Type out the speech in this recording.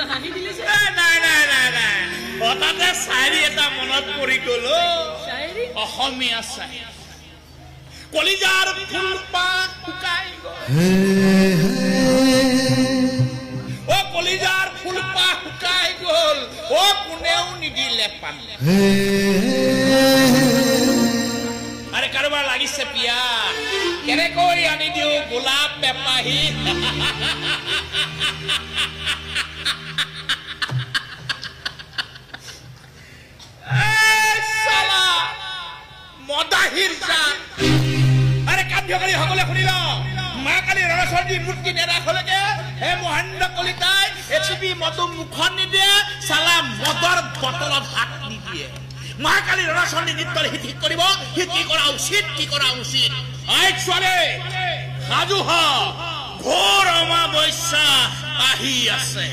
হাঁহি দিলে যে নাই নাই নাই নাই হঠাতে চাইৰি এটা মনত পৰি গ'ল শায়ৰী অসমীয়া চাই কলিজাৰ ফুলপাহ শুকাই গ'ল ও কলিজাৰ ফুলপাহ শুকাই গ'ল ও কোনেও নিদিলে পানী আৰে কাৰোবাৰ লাগিছে পিয়া কেনেকৈ আনি দিও গোলাপ পেপাহী সালা মদাহিৰ জান আৰে কাৰ্যকৰী সকলে শুনিল মা কালি ৰণচণ্ডী মূৰ্তি নেৰাখলৈকে হে মহেন্দ্ৰ কলিতাই এচিপি মধু মুখন নিদিয়ে সালা মদৰ বটলত হাত নিদিয়ে মা কালি ৰণচণ্ডী নৃত্যৰ হিত কৰিব হিত কি কৰা উচিত আই ছোৱালী সাজু হ ঘোৰ অমাৱস্যা আহি আছে